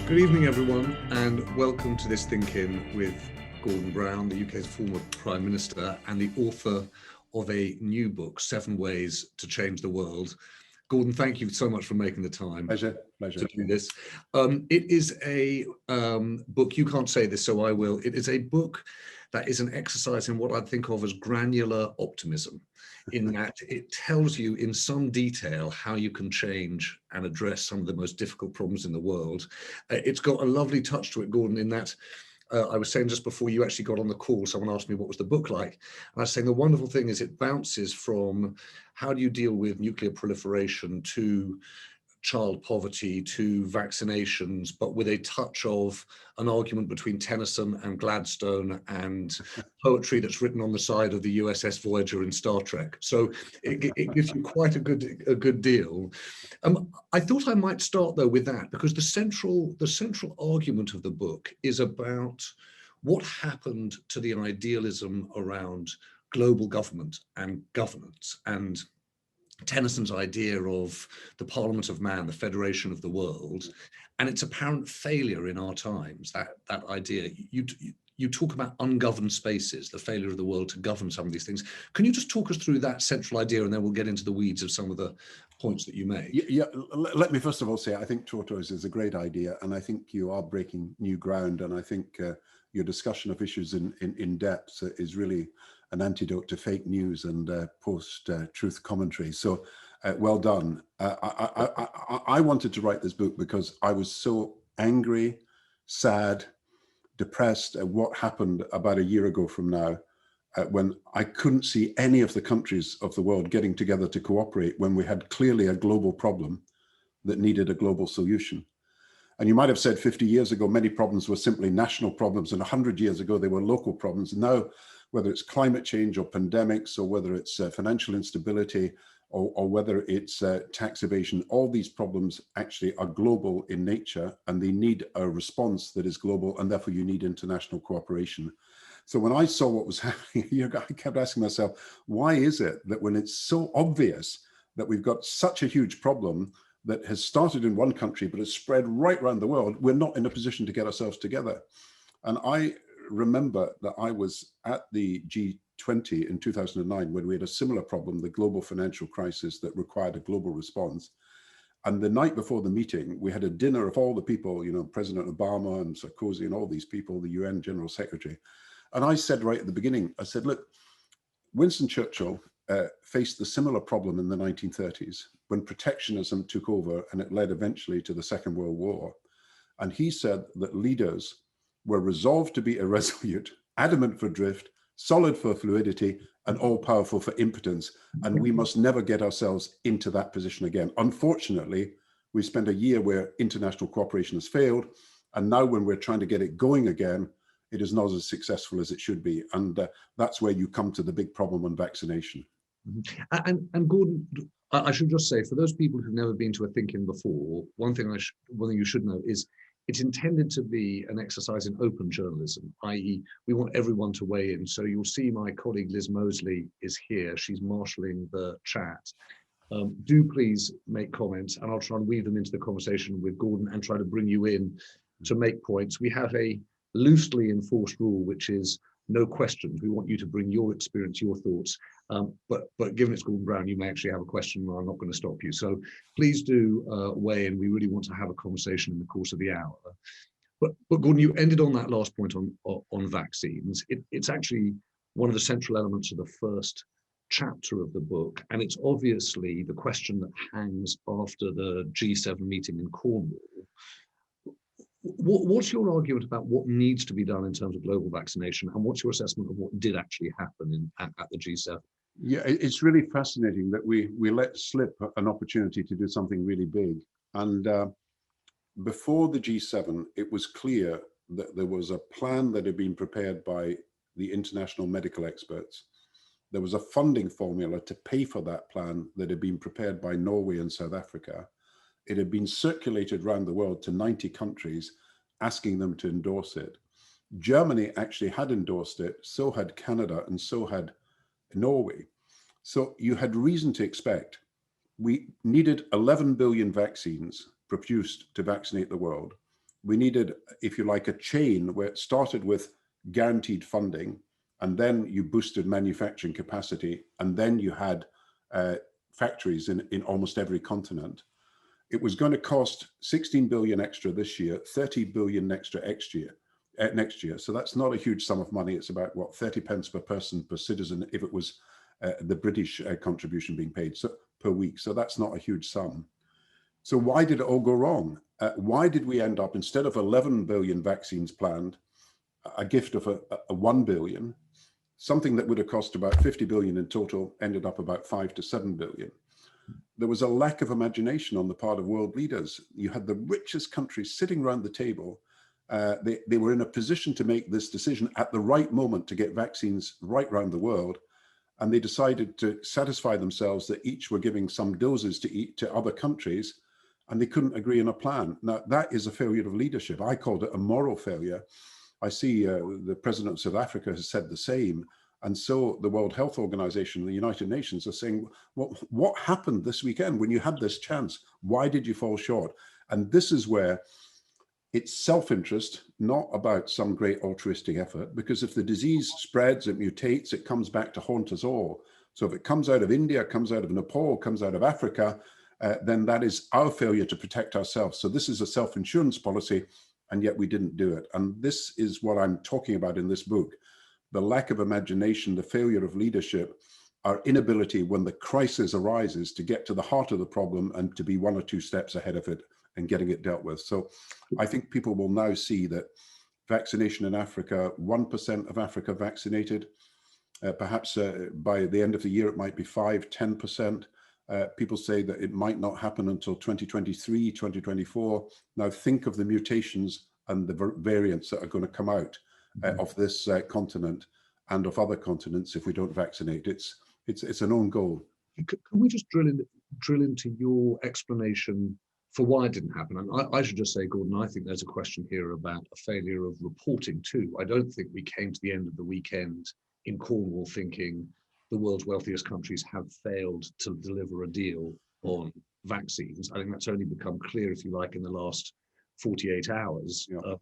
Good evening, everyone, and welcome to this ThinkIn with Gordon Brown, the UK's former Prime Minister and the author of a new book, 7 Ways to Change the World. Gordon, thank you so much for making the time pleasure to do this. It is a book, you can't say this, so I will. It is a book that is an exercise in what I think of as granular optimism, in that it tells you in some detail how you can change and address some of the most difficult problems in the world. It's got a lovely touch to it, Gordon, in that I was saying just before you actually got on the call, someone asked me what was the book like. And I was saying the wonderful thing is it bounces from how do you deal with nuclear proliferation to child poverty to vaccinations, but with a touch of an argument between Tennyson and Gladstone and poetry that's written on the side of the USS Voyager in Star Trek. So it gives you quite a good deal. I thought I might start though with that, because the central argument of the book is about what happened to the idealism around global government and governance, and Tennyson's idea of the Parliament of Man, the Federation of the World, and its apparent failure in our times. That idea, you talk about ungoverned spaces, the failure of the world to govern some of these things. Can you just talk us through that central idea, and then we'll get into the weeds of some of the points that you make? Yeah, let me first of all say I think tortoise is a great idea, and I think you are breaking new ground, and I think your discussion of issues in depth is really an antidote to fake news and post-truth commentary. So well done. I wanted to write this book because I was so angry, sad, depressed at what happened about a year ago from now, when I couldn't see any of the countries of the world getting together to cooperate when we had clearly a global problem that needed a global solution. And you might have said 50 years ago, many problems were simply national problems, and 100 years ago, they were local problems. And now, whether it's climate change or pandemics, or whether it's financial instability, or whether it's tax evasion, all these problems actually are global in nature, and they need a response that is global, and therefore you need international cooperation. So when I saw what was happening, I kept asking myself, why is it that when it's so obvious that we've got such a huge problem that has started in one country but has spread right around the world, we're not in a position to get ourselves together? And I remember that I was at the G20 in 2009 when we had a similar problem, the global financial crisis that required a global response. And the night before the meeting, we had a dinner of all the people, you know, President Obama and Sarkozy and all these people, the UN General Secretary. And I said right at the beginning, I said, look, Winston Churchill faced the similar problem in the 1930s when protectionism took over, and it led eventually to the Second World War. And he said that leaders were resolved to be irresolute, adamant for drift, solid for fluidity, and all-powerful for impotence. And we must never get ourselves into that position again. Unfortunately, we spent a year where international cooperation has failed. And now when we're trying to get it going again, it is not as successful as it should be. And that's where you come to the big problem on vaccination. And Gordon, I should just say, for those people who've never been to a ThinkIn before, one thing you should know is it's intended to be an exercise in open journalism, i.e. we want everyone to weigh in. So you'll see my colleague Liz Mosley is here. She's marshalling the chat. Do please make comments, and I'll try and weave them into the conversation with Gordon and try to bring you in to make points. We have a loosely enforced rule, which is no questions. We want you to bring your experience, your thoughts. But given it's Gordon Brown, you may actually have a question, and I'm not going to stop you. So please do weigh in. We really want to have a conversation in the course of the hour. But Gordon, you ended on that last point on vaccines. It's actually one of the central elements of the first chapter of the book, and it's obviously the question that hangs after the G7 meeting in Cornwall. What's your argument about what needs to be done in terms of global vaccination, and what's your assessment of what did actually happen at the G7? Yeah, it's really fascinating that we let slip an opportunity to do something really big. And before the G7, it was clear that there was a plan that had been prepared by the international medical experts. There was a funding formula to pay for that plan that had been prepared by Norway and South Africa. It had been circulated around the world to 90 countries, asking them to endorse it. Germany actually had endorsed it, so had Canada, and so had Norway. So you had reason to expect we needed 11 billion vaccines produced to vaccinate the world. we needed, if you like, a chain where it started with guaranteed funding, and then you boosted manufacturing capacity, and then you had factories in almost every continent. It was going to cost 16 billion extra this year, 30 billion extra next year. So that's not a huge sum of money. It's about, what, 30 pence per person per citizen if it was the British contribution being paid per week. So that's not a huge sum. So why did it all go wrong? Why did we end up, instead of 11 billion vaccines planned, a gift of a 1 billion, something that would have cost about 50 billion in total ended up about 5 to 7 billion. There was a lack of imagination on the part of world leaders. You had the richest countries sitting around the table. They were in a position to make this decision at the right moment to get vaccines right around the world. And they decided to satisfy themselves that each were giving some doses to other countries, and they couldn't agree on a plan. Now, that is a failure of leadership. I called it a moral failure. I see the president of South Africa has said the same. And so the World Health Organization, the United Nations are saying, well, what happened this weekend when you had this chance? Why did you fall short? And this is where it's self-interest, not about some great altruistic effort, because if the disease spreads, it mutates, it comes back to haunt us all. So if it comes out of India, comes out of Nepal, comes out of Africa, then that is our failure to protect ourselves. So this is a self-insurance policy, and yet we didn't do it. And this is what I'm talking about in this book. The lack of imagination, the failure of leadership, our inability when the crisis arises to get to the heart of the problem and to be 1 or 2 steps ahead of it and getting it dealt with. So I think people will now see that vaccination in Africa, 1% of Africa vaccinated, perhaps by the end of the year, it might be 5, 10%. People say that it might not happen until 2023, 2024. Now think of the mutations and the variants that are going to come out of this continent and of other continents if we don't vaccinate. It's an own goal. Can we just drill into your explanation for why it didn't happen? And I should just say, Gordon, I think there's a question here about a failure of reporting too. I don't think we came to the end of the weekend in Cornwall thinking the world's wealthiest countries have failed to deliver a deal on vaccines. I think that's only become clear, if you like, in the last 48 hours. Yeah.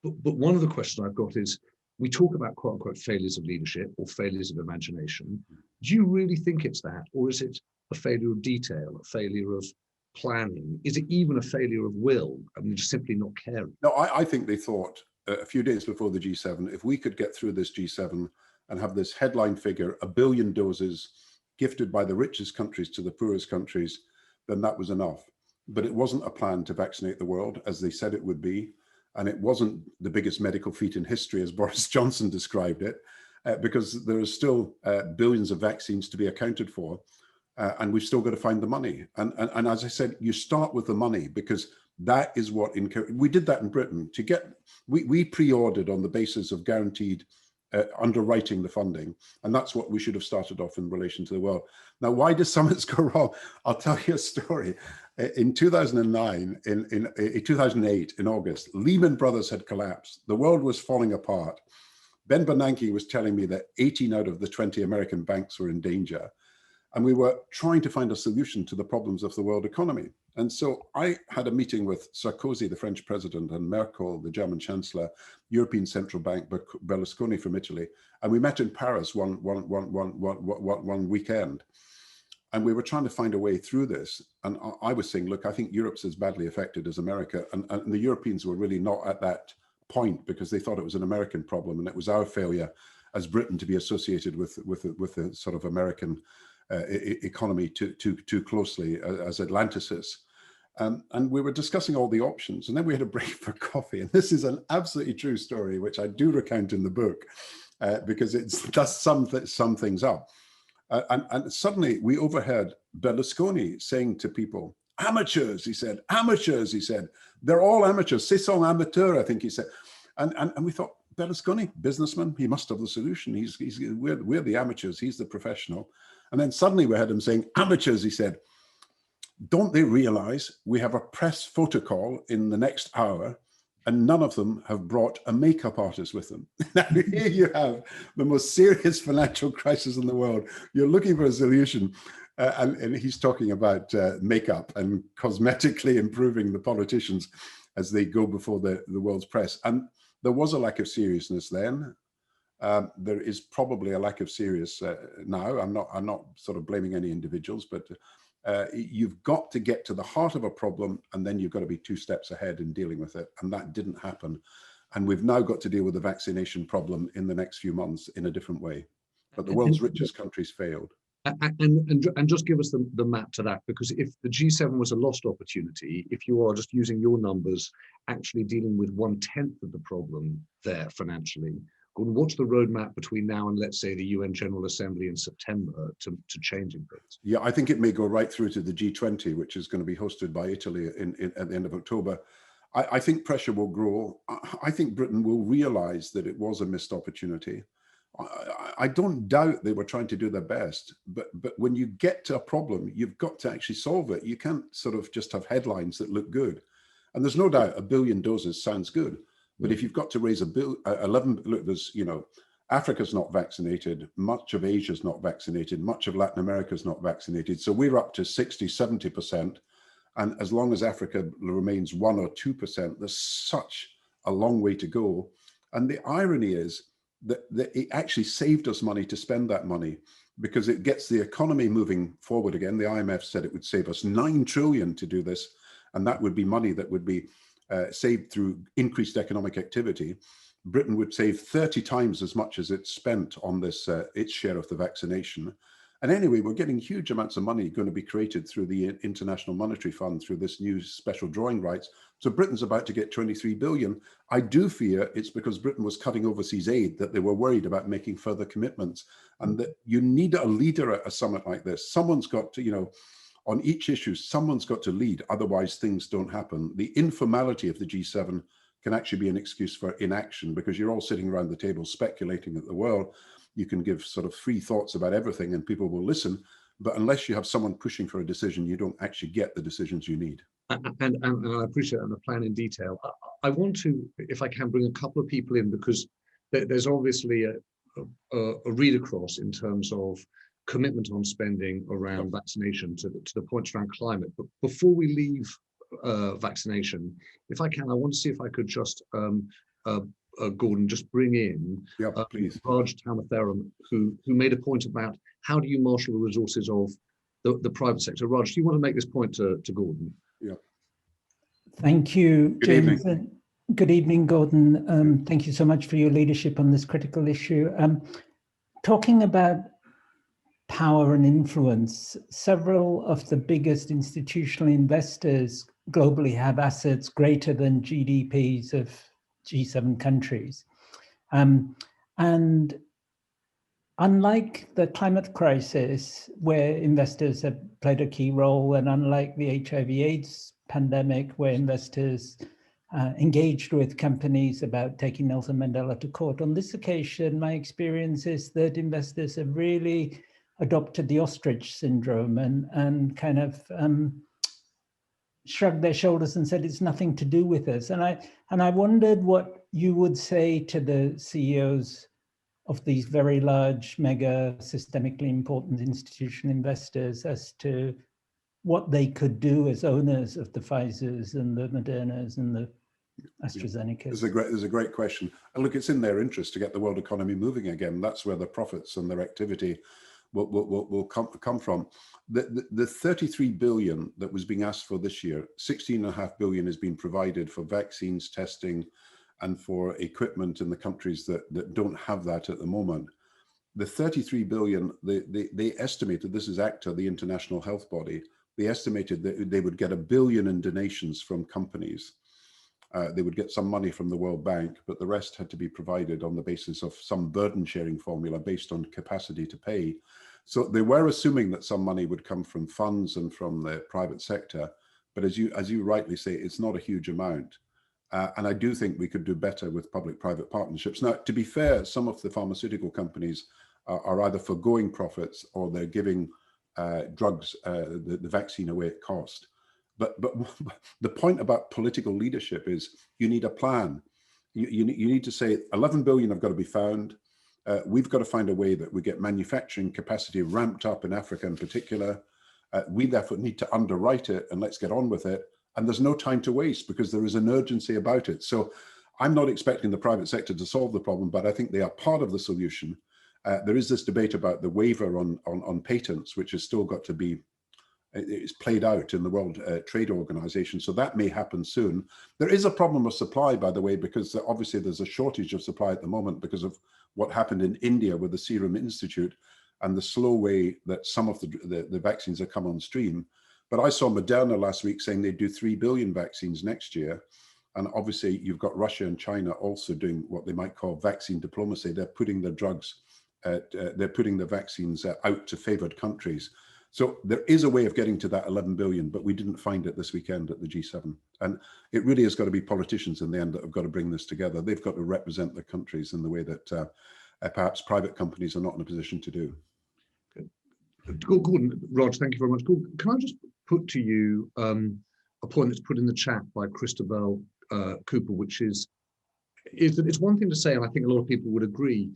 But one of the questions I've got is, we talk about quote unquote failures of leadership or failures of imagination. Do you really think it's that? Or is it a failure of detail, a failure of planning? Is it even a failure of will? I mean, just simply not caring? No, I think they thought a few days before the G7, if we could get through this G7 and have this headline figure, 1 billion doses gifted by the richest countries to the poorest countries, then that was enough. But it wasn't a plan to vaccinate the world as they said it would be. And it wasn't the biggest medical feat in history, as Boris Johnson described it, because there are still billions of vaccines to be accounted for. And we've still got to find the money. And as I said, you start with the money, because that is what, we did that in Britain. We pre-ordered on the basis of guaranteed underwriting the funding. And that's what we should have started off in relation to the world. Now, why do summits go wrong? I'll tell you a story. In 2009, in 2008, in August, Lehman Brothers had collapsed. The world was falling apart. Ben Bernanke was telling me that 18 out of the 20 American banks were in danger. And we were trying to find a solution to the problems of the world economy. And so I had a meeting with Sarkozy, the French president, and Merkel, the German chancellor, European Central Bank, Berlusconi from Italy. And we met in Paris one weekend. And we were trying to find a way through this. And I was saying, look, I think Europe's as badly affected as America. And the Europeans were really not at that point, because they thought it was an American problem. And it was our failure as Britain to be associated with the sort of American economy too closely as Atlanticists. And we were discussing all the options, and then we had a break for coffee. And this is an absolutely true story, which I do recount in the book, because it does sum things up. And suddenly we overheard Berlusconi saying to people, amateurs, he said, amateurs, he said, they're all amateurs, c'est sont amateurs, I think he said. And we thought, Berlusconi, businessman, he must have the solution. We're the amateurs, he's the professional. And then suddenly we heard him saying, amateurs, he said, don't they realize we have a press photo call in the next hour, and none of them have brought a makeup artist with them? Now here you have the most serious financial crisis in the world. You're looking for a solution, and he's talking about makeup and cosmetically improving the politicians' as they go before the world's press. And there was a lack of seriousness then. There is probably a lack of seriousness now. I'm not sort of blaming any individuals, but you've got to get to the heart of a problem, and then you've got to be 2 steps ahead in dealing with it. And that didn't happen. And we've now got to deal with the vaccination problem in the next few months in a different way. But the world's richest countries failed. And just give us the map to that, because if the G7 was a lost opportunity, if you are just using your numbers, actually dealing with 1/10 of the problem there financially, Gordon, what's the roadmap between now and, let's say, the UN General Assembly in September to changing things? Yeah, I think it may go right through to the G20, which is going to be hosted by Italy at the end of October. I think pressure will grow. I think Britain will realize that it was a missed opportunity. I don't doubt they were trying to do their best, but when you get to a problem, you've got to actually solve it. You can't sort of just have headlines that look good. And there's no doubt 1 billion doses sounds good, but if you've got to raise 11, look, there's, you know, Africa's not vaccinated, much of Asia's not vaccinated, much of Latin America's not vaccinated. So we're up to 60, 70%. And as long as Africa remains 1 or 2%, there's such a long way to go. And the irony is that it actually saved us money to spend that money, because it gets the economy moving forward again. The IMF said it would save us 9 trillion to do this. And that would be money that would be saved through increased economic activity. Britain would save 30 times as much as it spent on this, its share of the vaccination. And anyway, we're getting huge amounts of money going to be created through the International Monetary Fund, through this new special drawing rights. So Britain's about to get 23 billion. I do fear it's because Britain was cutting overseas aid that they were worried about making further commitments. And that you need a leader at a summit like this. Someone's got to, you know, on each issue, someone's got to lead, otherwise things don't happen. The informality of the G7 can actually be an excuse for inaction, because you're all sitting around the table speculating at the world. You can give sort of free thoughts about everything and people will listen, but unless you have someone pushing for a decision, you don't actually get the decisions you need. And I appreciate the plan in detail. I want to, if I can, bring a couple of people in, because there's obviously a read across in terms of commitment on spending around vaccination to the points around climate. But before we leave vaccination, if I can, I want to see if I could just Gordon, just bring in Raj Tamatharam, who made a point about how do you marshal the resources of the private sector. Raj, do you want to make this point to Gordon? Yeah. Thank you, Good James. evening. Good evening, Gordon. Thank you so much for your leadership on this critical issue. Talking about power and influence, several of the biggest institutional investors globally have assets greater than GDPs of G7 countries. And unlike the climate crisis, where investors have played a key role, and unlike the HIV/AIDS pandemic, where investors engaged with companies about taking Nelson Mandela to court, on this occasion, my experience is that investors have really adopted the ostrich syndrome and kind of shrugged their shoulders and said it's nothing to do with us. And I wondered what you would say to the CEOs of these very large, mega, systemically important institutional investors as to what they could do as owners of the Pfizers and the Modernas and the AstraZenecas. There's a great question. And look, it's in their interest to get the world economy moving again. That's where the profits and their activity will come from. The 33 billion that was being asked for this year, 16.5 billion has been provided for vaccines, testing, and for equipment in the countries that don't have that at the moment. The 33 billion, they estimated, this is ACTA, the international health body, they estimated that they would get 1 billion in donations from companies. They would get some money from the World Bank, but the rest had to be provided on the basis of some burden sharing formula based on capacity to pay. So they were assuming that some money would come from funds and from the private sector, but as you rightly say, it's not a huge amount. And I do think we could do better with public-private partnerships. Now, to be fair, some of the pharmaceutical companies are either foregoing profits or they're giving drugs, the vaccine away at cost. But the point about political leadership is you need a plan. You need to say 11 billion have got to be found. We've got to find a way that we get manufacturing capacity ramped up in Africa in particular. We therefore need to underwrite it and let's get on with it. and there's no time to waste because there is an urgency about it. So I'm not expecting the private sector to solve the problem, but I think they are part of the solution. There is this debate about the waiver on patents, which has still got to be, it's played out in the World Trade Organization. So that may happen soon. There is a problem of supply, by the way, because obviously there's a shortage of supply at the moment because of what happened in India with the Serum Institute and the slow way that some of the vaccines have come on stream. But I saw Moderna last week saying they'd do 3 billion vaccines next year. And obviously you've got Russia and China also doing what they might call vaccine diplomacy. They're putting their drugs, they're putting the vaccines out to favored countries. So there is a way of getting to that 11 billion, but we didn't find it this weekend at the G7. And it really has got to be politicians in the end that have got to bring this together. They've got to represent their countries in the way that perhaps private companies are not in a position to do. Gordon, Rog, thank you very much. Gordon, can I just put to you a point that's put in the chat by Christabel Cooper, which is that it's one thing to say, and I think a lot of people would agree,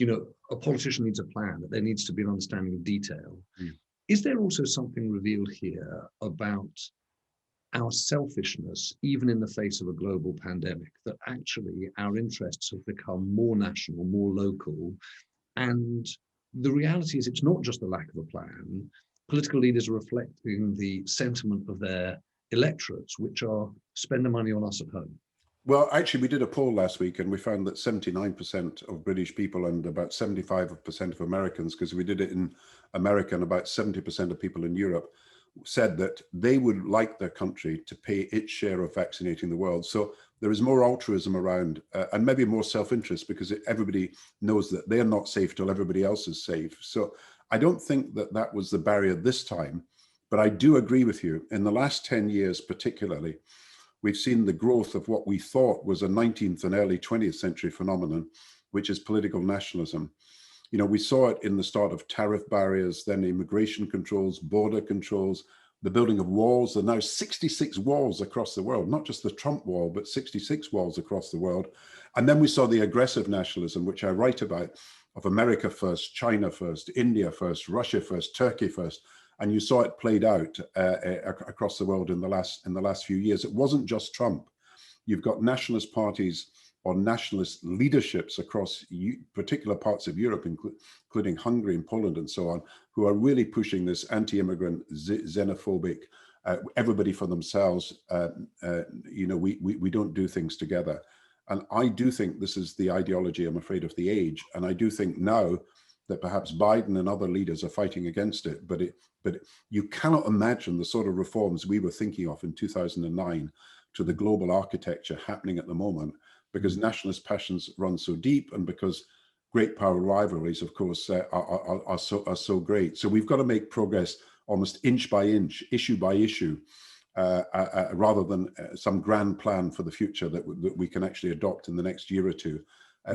a politician needs a plan, that there needs to be an understanding of detail. Mm. Is there also something revealed here about our selfishness, even in the face of a global pandemic, that actually our interests have become more national, more local, and the reality is it's not just the lack of a plan. Political leaders are reflecting the sentiment of their electorates, which are spend the money on us at home. Well, actually, we did a poll last week and we found that 79% of British people and about 75% of Americans, because we did it in America and about 70% of people in Europe, said that they would like their country to pay its share of vaccinating the world. So there is more altruism around and maybe more self-interest because everybody knows that they're not safe till everybody else is safe. So I don't think that that was the barrier this time, but I do agree with you. In the last 10 years particularly, we've seen the growth of what we thought was a 19th and early 20th century phenomenon, which is political nationalism. We saw it in the start of tariff barriers, then immigration controls, border controls, the building of walls. There are now 66 walls across the world, not just the Trump wall, but 66 walls across the world. And then we saw the aggressive nationalism, which I write about, of America first, China first, India first, Russia first, Turkey first. And you saw it played out across the world in the last few years. It wasn't just Trump. You've got nationalist parties or nationalist leaderships across particular parts of Europe, including Hungary and Poland and so on, who are really pushing this anti-immigrant, xenophobic, everybody for themselves. We don't do things together. And I do think this is the ideology, I'm afraid, of the age. And I do think now that perhaps Biden and other leaders are fighting against it, but you cannot imagine the sort of reforms we were thinking of in 2009 to the global architecture happening at the moment, because nationalist passions run so deep and because great power rivalries, of course, are so great. So we've got to make progress almost inch by inch, issue by issue, rather than some grand plan for the future that we can actually adopt in the next year or two.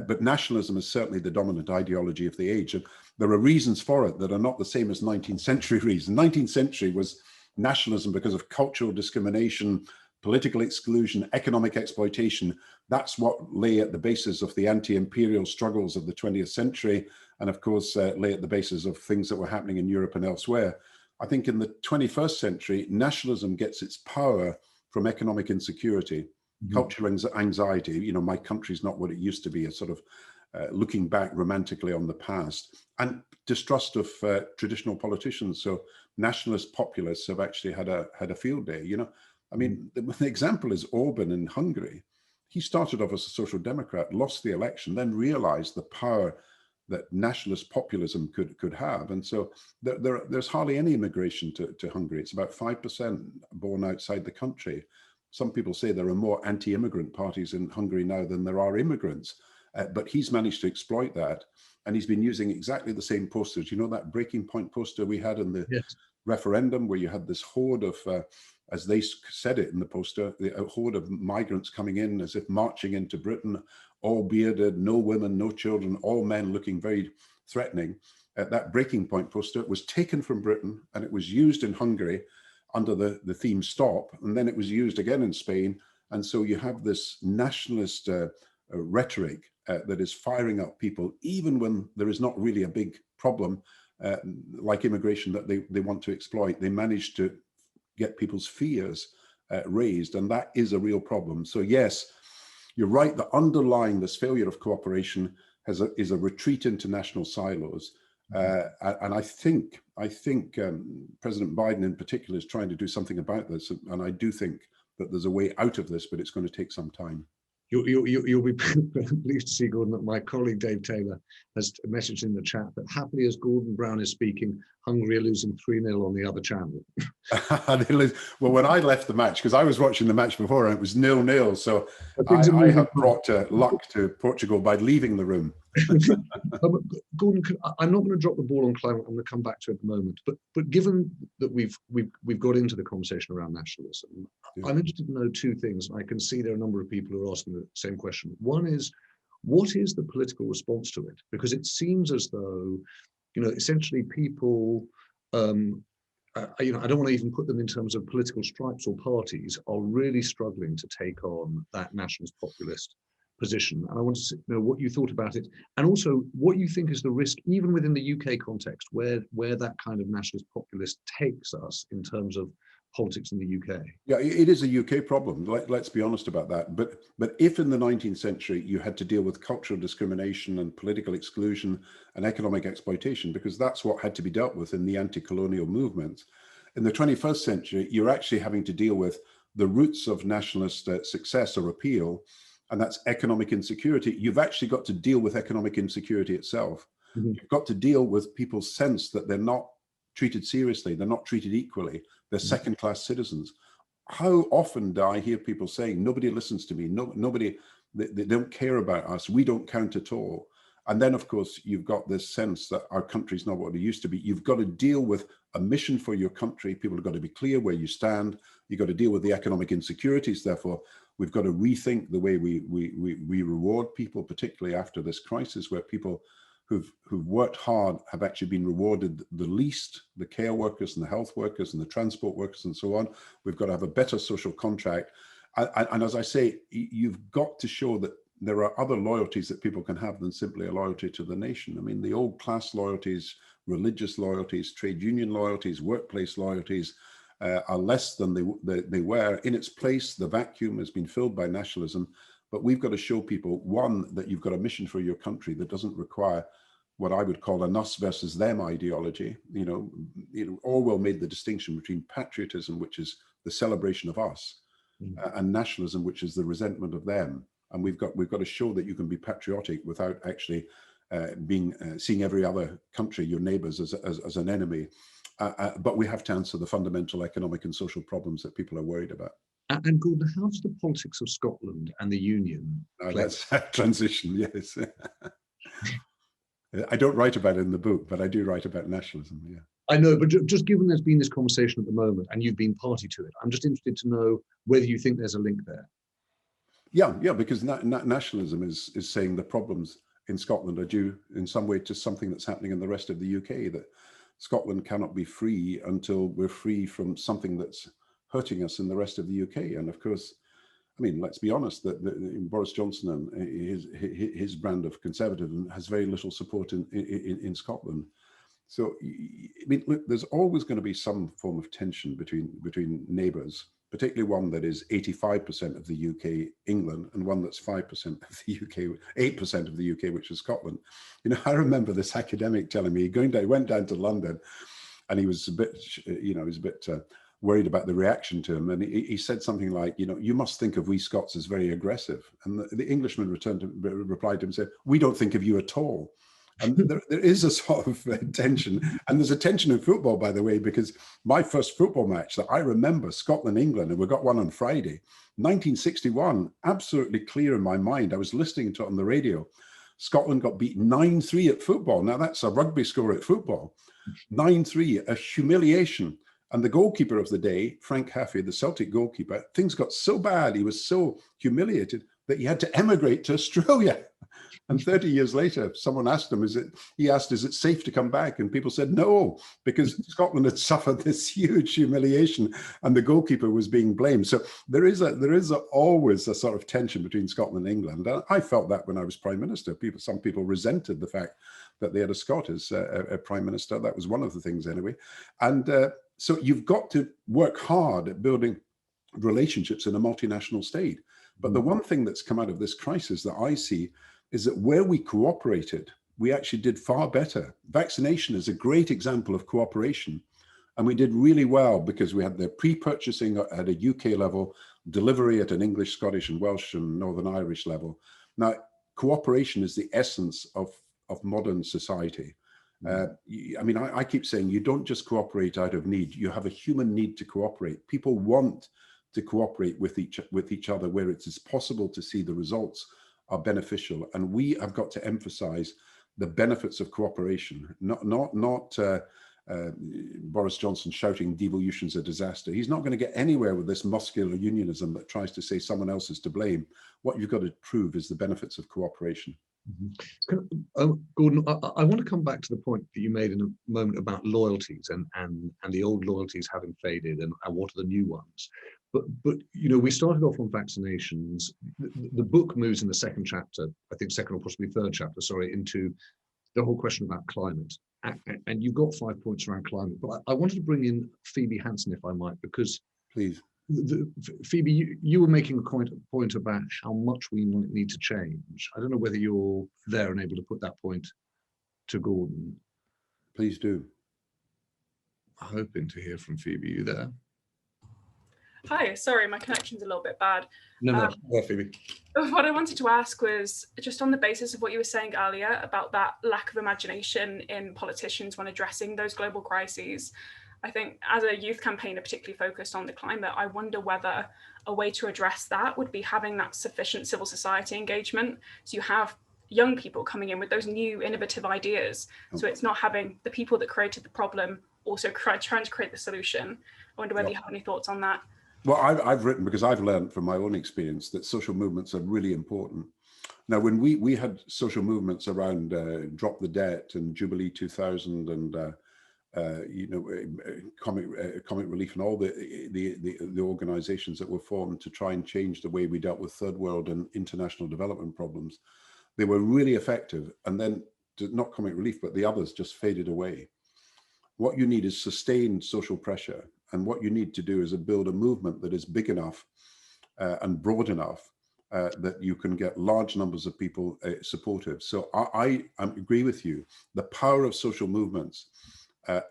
But nationalism is certainly the dominant ideology of the age. And there are reasons for it that are not the same as 19th century reasons. 19th century was nationalism because of cultural discrimination, political exclusion, economic exploitation. That's what lay at the basis of the anti-imperial struggles of the 20th century. And of course, lay at the basis of things that were happening in Europe and elsewhere. I think in the 21st century, nationalism gets its power from economic insecurity. Culture anxiety, my country's not what it used to be, a sort of looking back romantically on the past, and distrust of traditional politicians. So nationalist populists have actually had a field day. I mean, the example is Orban in Hungary. He started off as a social democrat, lost the election, then realized the power that nationalist populism could have. And so there's hardly any immigration to Hungary. It's about 5% born outside the country. Some people say there are more anti-immigrant parties in Hungary now than there are immigrants, but he's managed to exploit that. And he's been using exactly the same posters. That breaking point poster we had in the referendum, where you had this horde of, as they said it in the poster, a horde of migrants coming in as if marching into Britain, all bearded, no women, no children, all men looking very threatening. That breaking point poster was taken from Britain and it was used in Hungary under the theme stop, and then it was used again in Spain. And so you have this nationalist rhetoric that is firing up people, even when there is not really a big problem like immigration that they want to exploit. They manage to get people's fears raised, and that is a real problem. So yes, you're right, that underlying this failure of cooperation is a retreat into national silos. And I think President Biden in particular is trying to do something about this. And I do think that there's a way out of this, but it's going to take some time. You'll be pleased to see, Gordon, that my colleague Dave Taylor has messaged in the chat that happily as Gordon Brown is speaking, Hungary are losing 3-0 on the other channel. Well, when I left the match, because I was watching the match before and it was 0-0, so I have brought luck to Portugal by leaving the room. Gordon, I'm not going to drop the ball on climate. I'm going to come back to it in a moment. But given that we've got into the conversation around nationalism, yeah, I'm interested to know two things. I can see there are a number of people who are asking the same question. One is, what is the political response to it? Because it seems as though, essentially people, I don't want to even put them in terms of political stripes or parties, are really struggling to take on that nationalist populist position. And I wanted to know what you thought about it, and also what you think is the risk, even within the UK context, where that kind of nationalist populist takes us in terms of politics in the UK. Yeah, it is a UK problem. Let's be honest about that. But if in the 19th century you had to deal with cultural discrimination and political exclusion and economic exploitation, because that's what had to be dealt with in the anti-colonial movement, in the 21st century, you're actually having to deal with the roots of nationalist success or appeal, and that's economic insecurity. You've actually got to deal with economic insecurity itself. Mm-hmm. You've got to deal with people's sense that they're not treated seriously, they're not treated equally, they're mm-hmm. second-class citizens. How often do I hear people saying, nobody listens to me, nobody, they don't care about us, we don't count at all. And then, of course, you've got this sense that our country's not what it used to be. You've got to deal with a mission for your country. People have got to be clear where you stand. You've got to deal with the economic insecurities. Therefore, we've got to rethink the way we reward people, particularly after this crisis, where people who've worked hard have actually been rewarded the least, the care workers and the health workers and the transport workers and so on. We've got to have a better social contract. And as I say, you've got to show that there are other loyalties that people can have than simply a loyalty to the nation. I mean, the old class loyalties, religious loyalties, trade union loyalties, workplace loyalties are less than they were. In its place, the vacuum has been filled by nationalism, but we've got to show people, one, that you've got a mission for your country that doesn't require what I would call an us versus them ideology. Orwell made the distinction between patriotism, which is the celebration of us, and nationalism, which is the resentment of them. And we've got to show that you can be patriotic without actually seeing every other country, your neighbours, as an enemy. But we have to answer the fundamental economic and social problems that people are worried about. And Gordon, how does the politics of Scotland and the Union play? That's a transition, yes. I don't write about it in the book, but I do write about nationalism, yeah. I know, but just given there's been this conversation at the moment and you've been party to it, I'm just interested to know whether you think there's a link there. Yeah, because nationalism is saying the problems in Scotland are due in some way to something that's happening in the rest of the UK, that Scotland cannot be free until we're free from something that's hurting us in the rest of the UK. And of course, I mean, let's be honest, that Boris Johnson and his brand of conservatism has very little support in Scotland. So, I mean, look, there's always going to be some form of tension between neighbours, particularly one that is 85% of the UK, England, and one that's 5% of the UK, 8% of the UK, which is Scotland. I remember this academic telling me, he went down to London, and he was a bit, worried about the reaction to him. And he said something like, you must think of we Scots as very aggressive. And the Englishman replied to him and said, we don't think of you at all. And there is a sort of tension. And there's a tension in football, by the way, because my first football match that I remember, Scotland-England, and we got one on Friday, 1961, absolutely clear in my mind. I was listening to it on the radio. Scotland got beaten 9-3 at football. Now that's a rugby score at football. 9-3, a humiliation. And the goalkeeper of the day, Frank Haffey, the Celtic goalkeeper, things got so bad, he was so humiliated that he had to emigrate to Australia. And 30 years later, someone asked him, is it safe to come back? And people said no, because Scotland had suffered this huge humiliation and the goalkeeper was being blamed. So there is always a sort of tension between Scotland and England. And I felt that when I was Prime Minister. Some people resented the fact that they had a Scot as a Prime Minister. That was one of the things anyway. And so you've got to work hard at building relationships in a multinational state. But the one thing that's come out of this crisis that I see is that where we cooperated, we actually did far better. Vaccination is a great example of cooperation. And we did really well because we had the pre-purchasing at a UK level, delivery at an English, Scottish and Welsh and Northern Irish level. Now, cooperation is the essence of modern society. I mean, I keep saying you don't just cooperate out of need. You have a human need to cooperate. People want to cooperate with each other where it is possible to see the results are beneficial. And we have got to emphasize the benefits of cooperation, not Boris Johnson shouting devolution's a disaster. He's not going to get anywhere with this muscular unionism that tries to say someone else is to blame. What you've got to prove is the benefits of cooperation. Gordon, I want to come back to the point that you made in a moment about loyalties and the old loyalties having faded and what are the new ones. But you know, we started off on vaccinations. The book moves in the second chapter, I think second or possibly third chapter, sorry, into the whole question about climate. And you've got 5 points around climate, but I wanted to bring in Phoebe Hansen, if I might, because please. Phoebe, you were making a point about how much we might need to change. I don't know whether you're there and able to put that point to Gordon. Please do. Hoping to hear from Phoebe. You there? Hi, sorry, my connection's a little bit bad. No, Phoebe. What I wanted to ask was just on the basis of what you were saying earlier about that lack of imagination in politicians when addressing those global crises. I think as a youth campaigner particularly focused on the climate, I wonder whether a way to address that would be having that sufficient civil society engagement. So you have young people coming in with those new innovative ideas. So it's not having the people that created the problem also trying to create the solution. I wonder whether you have any thoughts on that. Well, I've written, because I've learned from my own experience that social movements are really important. Now, when we had social movements around Drop the Debt and Jubilee 2000 and you know, Comic Relief and all the organizations that were formed to try and change the way we dealt with third world and international development problems, they were really effective. And then, not Comic Relief, but the others just faded away. What you need is sustained social pressure. And what you need to do is build a movement that is big enough and broad enough that you can get large numbers of people supportive. So I agree with you. The power of social movements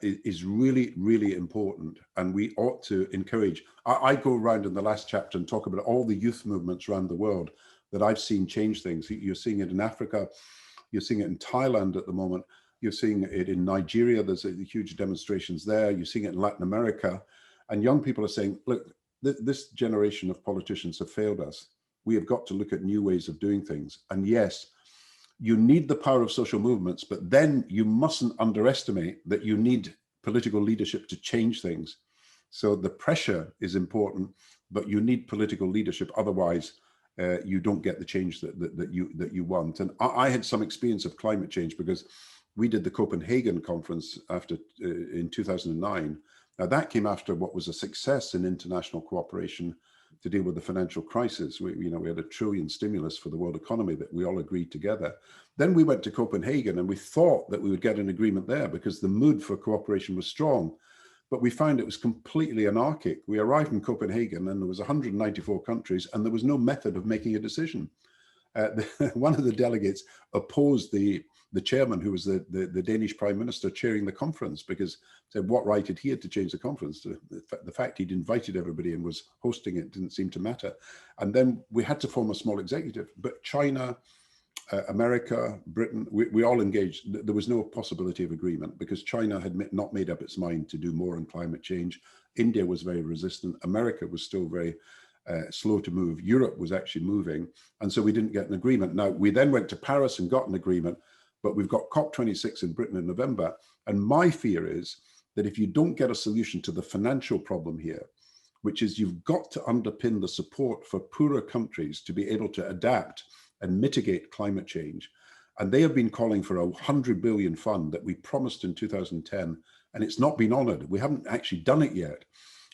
is really, really important. And we ought to encourage. I go around in the last chapter and talk about all the youth movements around the world that I've seen change things. You're seeing it in Africa. You're seeing it in Thailand at the moment. You're seeing it in Nigeria. There's huge demonstrations there. You're seeing it in Latin America. And young people are saying, look, this generation of politicians have failed us. We have got to look at new ways of doing things. And yes, you need the power of social movements, but then you mustn't underestimate that you need political leadership to change things. So the pressure is important, but you need political leadership. Otherwise, you don't get the change that you want. And I had some experience of climate change because we did the Copenhagen conference in 2009. Now that came after what was a success in international cooperation to deal with the financial crisis. We had $1 trillion stimulus for the world economy that we all agreed together. Then we went to Copenhagen and we thought that we would get an agreement there because the mood for cooperation was strong, but we found it was completely anarchic. We arrived in Copenhagen and there was 194 countries and there was no method of making a decision. One of the delegates opposed the chairman, who was the Danish prime minister chairing the conference, because said what right had he had to change the conference? The fact he'd invited everybody and was hosting it didn't seem to matter. And then we had to form a small executive, but China, America, Britain, we all engaged. There was no possibility of agreement because China had not made up its mind to do more on climate change. India was very resistant. America was still very slow to move. Europe was actually moving. And so we didn't get an agreement. Now, we then went to Paris and got an agreement, but we've got COP26 in Britain in November. And my fear is that if you don't get a solution to the financial problem here, which is you've got to underpin the support for poorer countries to be able to adapt and mitigate climate change. And they have been calling for a 100 billion fund that we promised in 2010, and it's not been honored. We haven't actually done it yet.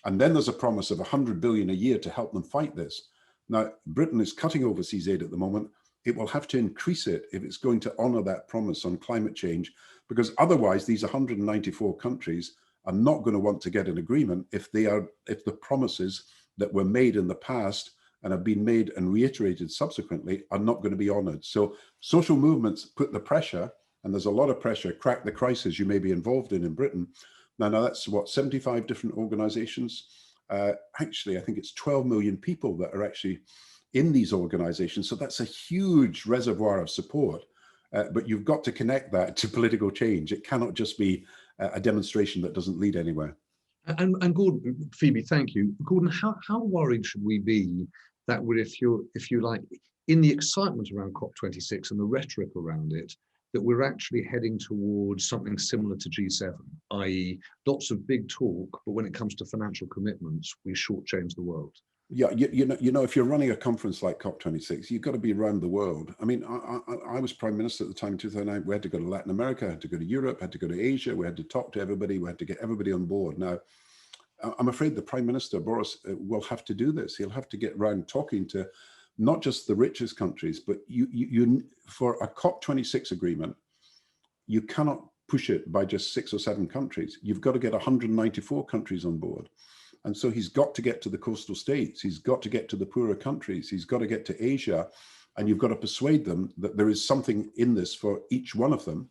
And then there's a promise of 100 billion a year to help them fight this. Now, Britain is cutting overseas aid at the moment. It will have to increase it if it's going to honor that promise on climate change, because otherwise these 194 countries are not going to want to get an agreement if the promises that were made in the past and have been made and reiterated subsequently are not going to be honored. So social movements put the pressure, and there's a lot of pressure, crack the crisis you may be involved in Britain. Now that's what, 75 different organizations? Actually, I think it's 12 million people that are actually in these organizations. So that's a huge reservoir of support. But you've got to connect that to political change. It cannot just be a demonstration that doesn't lead anywhere. And Gordon, Phoebe, thank you. Gordon, how worried should we be that we're, if you like, in the excitement around COP26 and the rhetoric around it, that we're actually heading towards something similar to G7, i.e. lots of big talk, but when it comes to financial commitments, we shortchange the world? Yeah, you know, if you're running a conference like COP26, you've got to be around the world. I mean, I was Prime Minister at the time in 2009. We had to go to Latin America, had to go to Europe, had to go to Asia. We had to talk to everybody. We had to get everybody on board. Now, I'm afraid the Prime Minister, Boris, will have to do this. He'll have to get around talking to not just the richest countries, but you for a COP26 agreement, you cannot push it by just 6 or 7 countries. You've got to get 194 countries on board. And so he's got to get to the coastal states. He's got to get to the poorer countries. He's got to get to Asia. And you've got to persuade them that there is something in this for each one of them.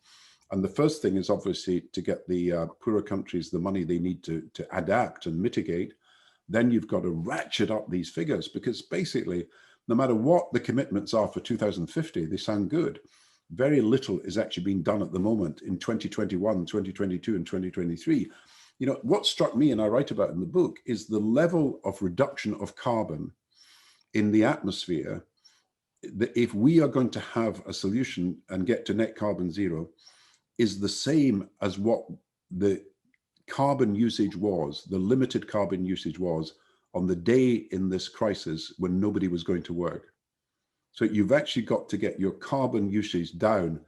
And the first thing is obviously to get the poorer countries the money they need to adapt and mitigate. Then you've got to ratchet up these figures, because basically, no matter what the commitments are for 2050, they sound good. Very little is actually being done at the moment in 2021, 2022, and 2023. You know, what struck me, and I write about in the book, is the level of reduction of carbon in the atmosphere. That if we are going to have a solution and get to net carbon zero, is the same as what the carbon usage was, the limited carbon usage was on the day in this crisis when nobody was going to work. So you've actually got to get your carbon usage down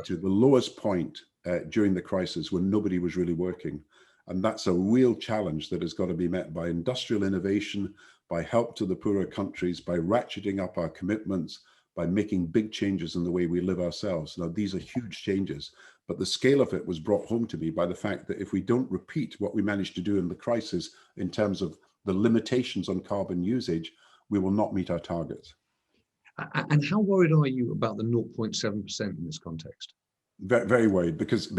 to the lowest point during the crisis when nobody was really working. And that's a real challenge that has got to be met by industrial innovation, by help to the poorer countries, by ratcheting up our commitments, by making big changes in the way we live ourselves. Now, these are huge changes, but the scale of it was brought home to me by the fact that if we don't repeat what we managed to do in the crisis in terms of the limitations on carbon usage, we will not meet our targets. And how worried are you about the 0.7% in this context? Very, very worried, because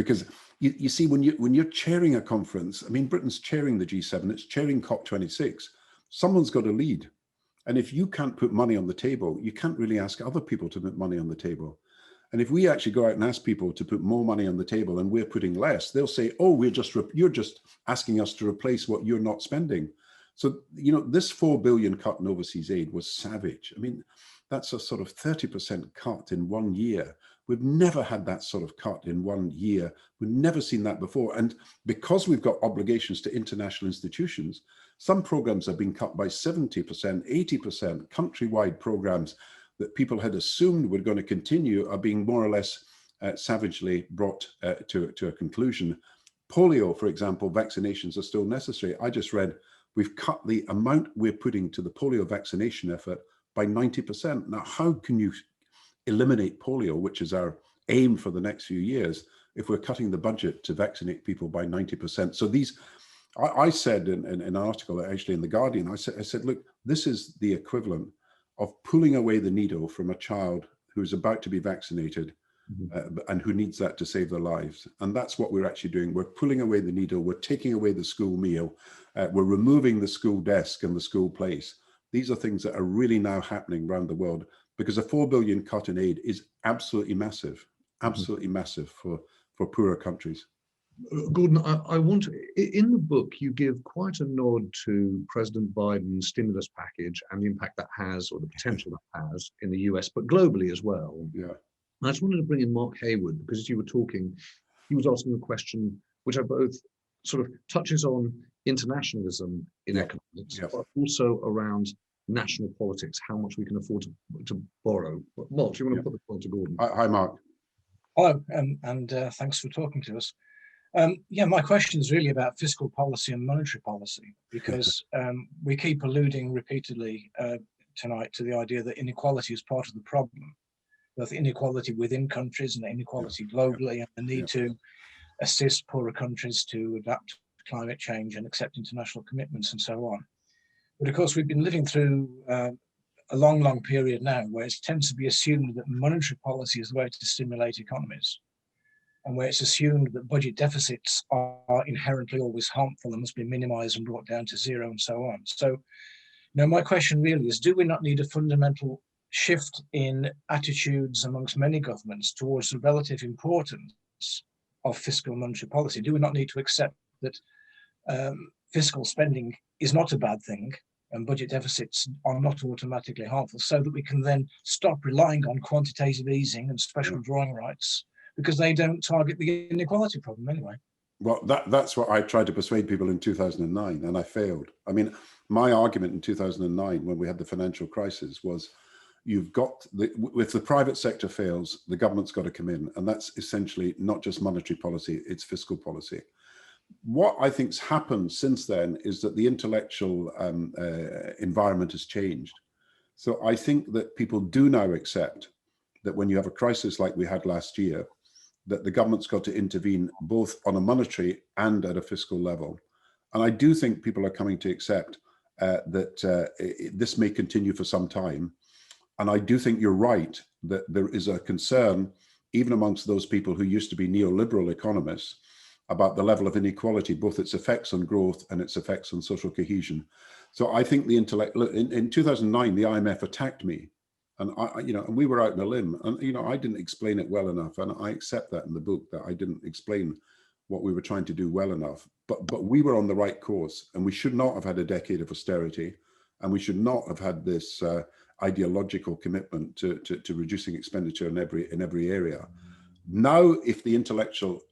you see, when you're chairing a conference, I mean, Britain's chairing the G7, it's chairing COP26. Someone's got to lead. And if you can't put money on the table, you can't really ask other people to put money on the table. And if we actually go out and ask people to put more money on the table and we're putting less, they'll say, oh, you're just asking us to replace what you're not spending. So, you know, this 4 billion cut in overseas aid was savage. I mean, that's a sort of 30% cut in 1 year. We've never had that sort of cut in 1 year. We've never seen that before. And because we've got obligations to international institutions, some programs have been cut by 70%, 80%. Countrywide programs that people had assumed were going to continue are being more or less savagely brought to a conclusion. Polio, for example, vaccinations are still necessary. I just read we've cut the amount we're putting to the polio vaccination effort by 90%. Now, how can you eliminate polio, which is our aim for the next few years, if we're cutting the budget to vaccinate people by 90%? So these, I said in an article actually in The Guardian, I said, look, this is the equivalent of pulling away the needle from a child who's about to be vaccinated and who needs that to save their lives. And that's what we're actually doing. We're pulling away the needle. We're taking away the school meal. We're removing the school desk and the school place. These are things that are really now happening around the world, because a 4 billion cut in aid is absolutely massive for poorer countries. Gordon, I want to, in the book, you give quite a nod to President Biden's stimulus package and the impact that has, or the potential that has, in the US, but globally as well. Yeah. I just wanted to bring in Mark Hayward, because as you were talking, he was asking a question which I both sort of touches on internationalism in economics, but also around national politics, how much we can afford to borrow. Mark, do you want to put the point to Gordon? Hi, Mark. Hello, and thanks for talking to us. Yeah, my question is really about fiscal policy and monetary policy, because we keep alluding repeatedly tonight to the idea that inequality is part of the problem, both inequality within countries and inequality globally, and the need to assist poorer countries to adapt to climate change and accept international commitments and so on. But of course, we've been living through a long period now where it tends to be assumed that monetary policy is the way to stimulate economies, and where it's assumed that budget deficits are inherently always harmful and must be minimized and brought down to zero and so on. So now my question really is, do we not need a fundamental shift in attitudes amongst many governments towards the relative importance of fiscal and monetary policy? Do we not need to accept that fiscal spending is not a bad thing and budget deficits are not automatically harmful, so that we can then stop relying on quantitative easing and special drawing rights, because they don't target the inequality problem anyway? Well, that's what I tried to persuade people in 2009, and I failed. I mean, my argument in 2009, when we had the financial crisis, was you've got, if the private sector fails, the government's got to come in. And that's essentially not just monetary policy, it's fiscal policy. What I think's happened since then is that the intellectual environment has changed. So I think that people do now accept that when you have a crisis like we had last year, that the government's got to intervene both on a monetary and at a fiscal level. And I do think people are coming to accept that this may continue for some time. And I do think you're right that there is a concern, even amongst those people who used to be neoliberal economists, about the level of inequality, both its effects on growth and its effects on social cohesion. So I think the intellect, in 2009, the IMF attacked me. And and we were out on a limb, and I didn't explain it well enough, and I accept that in the book, that I didn't explain what we were trying to do well enough. But we were on the right course, and we should not have had a decade of austerity, and we should not have had this ideological commitment to reducing expenditure in every area. Now, if the intellectual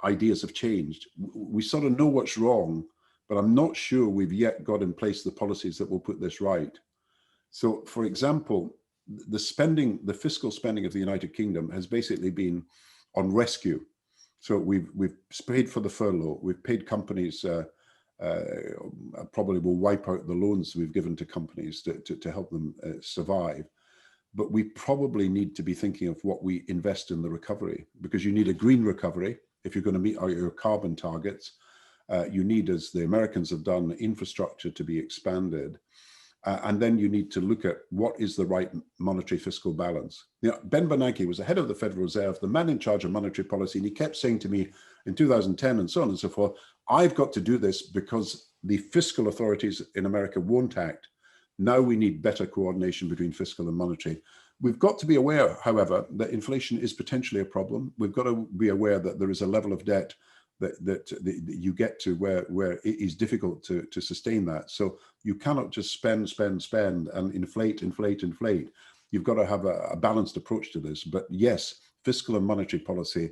ideas have changed, we sort of know what's wrong, but I'm not sure we've yet got in place the policies that will put this right. So, for example, the fiscal spending of the United Kingdom has basically been on rescue. So we've paid for the furlough, we've paid companies, probably will wipe out the loans we've given to companies to help them survive. But we probably need to be thinking of what we invest in the recovery, because you need a green recovery if you're going to meet your carbon targets. You need, as the Americans have done, infrastructure to be expanded. And then you need to look at what is the right monetary fiscal balance. Ben Bernanke was the head of the Federal Reserve, the man in charge of monetary policy, and he kept saying to me in 2010 and so on and so forth, I've got to do this because the fiscal authorities in America won't act. Now we need better coordination between fiscal and monetary. We've got to be aware, however, that inflation is potentially a problem. We've got to be aware that there is a level of debt that you get to where it is difficult to sustain that. So you cannot just spend and inflate. You've got to have a balanced approach to this. But yes, fiscal and monetary policy,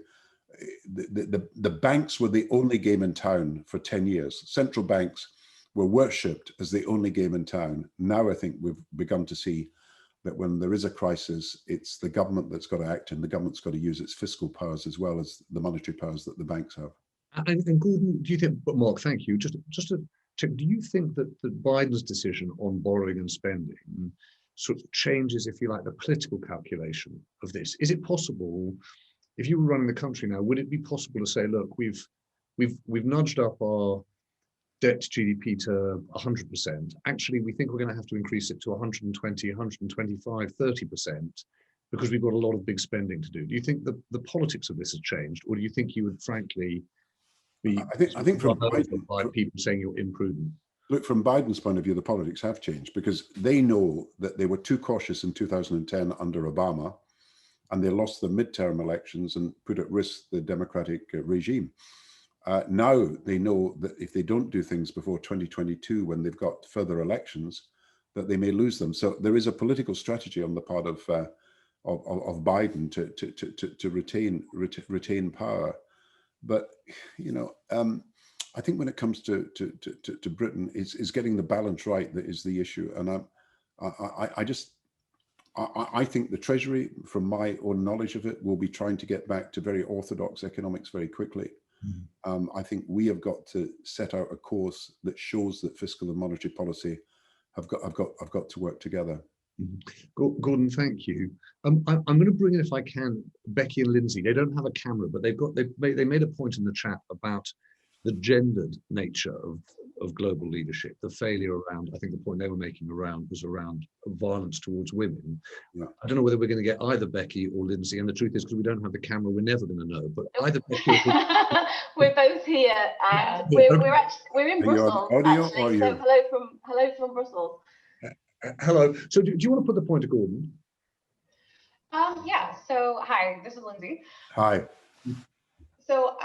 the banks were the only game in town for 10 years. Central banks were worshipped as the only game in town. Now I think we've begun to see that when there is a crisis, it's the government that's got to act, and the government's got to use its fiscal powers as well as the monetary powers that the banks have. And Gordon, do you think, but Mark, thank you. Just to check, do you think that Biden's decision on borrowing and spending sort of changes, if you like, the political calculation of this? Is it possible, if you were running the country now, would it be possible to say, look, we've nudged up our debt to GDP to 100%. Actually, we think we're going to have to increase it to 120, 125, 30%, because we've got a lot of big spending to do. Do you think the politics of this has changed, or do you think you would frankly be I think from Biden, by people saying you're imprudent? Look, from Biden's point of view, the politics have changed, because they know that they were too cautious in 2010 under Obama, and they lost the midterm elections and put at risk the democratic regime. Now they know that if they don't do things before 2022, when they've got further elections, that they may lose them. So there is a political strategy on the part of Biden to retain power. But I think when it comes to Britain, is getting the balance right that is the issue. And I think the Treasury, from my own knowledge of it, will be trying to get back to very orthodox economics very quickly. I think we have got to set out a course that shows that fiscal and monetary policy have got to work together. Gordon, thank you. I'm going to bring in, if I can, Becky and Lindsay. They don't have a camera, but they made a point in the chat about the gendered nature of global leadership, the failure around, I think the point they were making was around violence towards women. Yeah. I don't know whether we're going to get either Becky or Lindsay, and the truth is, because we don't have the camera, we're never going to know, but either Becky or we're both here, and we're in Brussels, actually, so hello from Brussels. Hello. So do you want to put the point to Gordon? Yeah, so hi, this is Lindsay. Hi. So